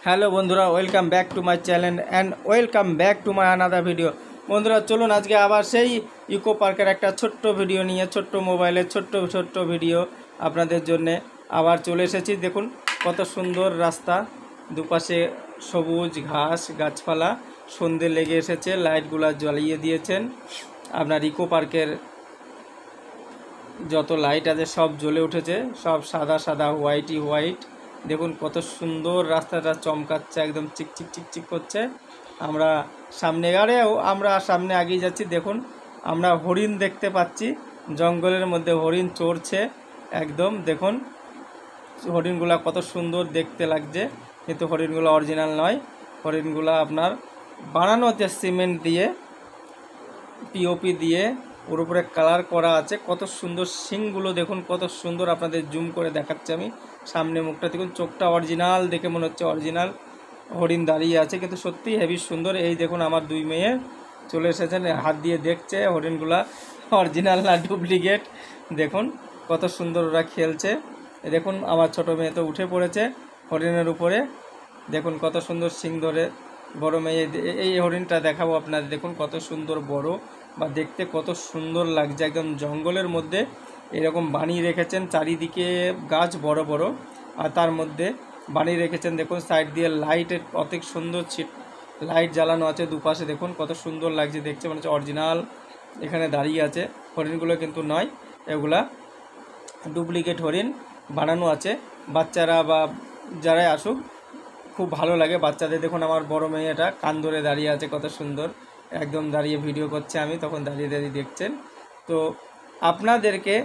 Hello বন্ধুরা, welcome back to my channel and welcome back to my another video. বন্ধুরা চলুন আজকে আবার সেই ইকো পার্কের একটা ছোট্ট ভিডিও নিয়ে, ছোট্ট মোবাইলের ছোট্ট ভিডিও আপনাদের জন্যে আবার চলে এসেছি। দেখুন কত সুন্দর রাস্তা, দুপাশে সবুজ ঘাস গাছপালা, সন্ধে লেগে এসেছে, লাইটগুলো জ্বালিয়ে দিয়েছেন। আপনার ইকো পার্কের যত লাইট আছে সব জ্বলে উঠেছে, সব সাদা সাদা হোয়াইট। দেখুন কত সুন্দর রাস্তাটা চমকাচ্ছে, একদম চিকচিক করছে। আমরা সামনে এগিয়ে যাচ্ছি। দেখুন আমরা হরিণ দেখতে পাচ্ছি, জঙ্গলের মধ্যে হরিণ চড়ছে একদম। দেখুন হরিণগুলা কত সুন্দর দেখতে লাগছে, কিন্তু হরিণগুলো অরিজিনাল নয়। হরিণগুলো আপনার বানানো হচ্ছে সিমেন্ট দিয়ে, পিওপি দিয়ে, ওর উপরে কালার করা আছে। কত সুন্দর শিংগুলো দেখুন, কত সুন্দর। আপনাদের জুম করে দেখাচ্ছি আমি। সামনে মুখটা দেখুন, চোখটা অরিজিনাল দেখে মনে হচ্ছে অরিজিনাল হরিণ দাঁড়িয়ে আছে, কিন্তু সত্যিই হেভি সুন্দর। এই দেখুন আমার দুই মেয়ে চলে এসেছেন, হাত দিয়ে দেখছে হরিণগুলা অরিজিনাল না ডুপ্লিকেট। দেখুন কত সুন্দর ওরা খেলছে। দেখুন আমার ছোট মেয়ে তো উঠে পড়েছে হরিণের উপরে। দেখুন কত সুন্দর শিং ধরে। বড় মেয়ে এই হরিণটা দেখাবো আপনাদের। দেখুন কত সুন্দর বড়, বা দেখতে কত সুন্দর লাগছে। একদম জঙ্গলের মধ্যে এরকম বানিয়ে রেখেছেন, চারিদিকে গাছ বড় বড়, আর তার মধ্যে বানিয়ে রেখেছেন। দেখুন সাইড দিয়ে লাইটের অনেক সুন্দর লাইট জ্বালানো আছে দুপাশে। দেখুন কত সুন্দর লাগছে দেখছে, মানে হচ্ছে অরিজিনাল এখানে দাঁড়িয়ে আছে। হরিণগুলো কিন্তু নয়, এগুলা ডুপ্লিকেট হরিণ বানানো আছে। বাচ্চারা বা যারাই আসুক খুব ভালো লাগে বাচ্চাদের। দেখুন আমার বড় মেয়েটা কান ধরে দাঁড়িয়ে আছে, কত সুন্দর একদম দাঁড়িয়ে ভিডিও করছে, আমি তখন দাঁড়িয়ে দেখছেন। তো আপনাদেরকে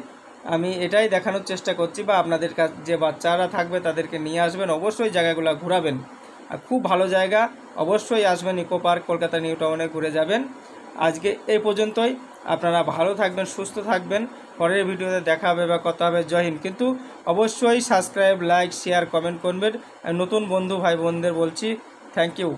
আমি এটাই দেখানোর চেষ্টা করছি, বা আপনাদের কাছে যে বাচ্চারা থাকবে তাদেরকে নিয়ে আসবেন, অবশ্যই জায়গাগুলো ঘোরাবেন। আর খুব ভালো জায়গা, অবশ্যই আসবেন ইকো পার্ক, কলকাতা নিউ টাউনে ঘুরে যাবেন। আজকে এই পর্যন্তই। আপনারা ভালো থাকবেন, সুস্থ থাকবেন। পরের ভিডিওতে দেখা হবে বা কথা হবে। জয় হিন্দ। কিন্তু অবশ্যই সাবস্ক্রাইব, লাইক, শেয়ার, কমেন্ট করবেন। নতুন বন্ধু ভাই বোনদের বলছি থ্যাংক ইউ।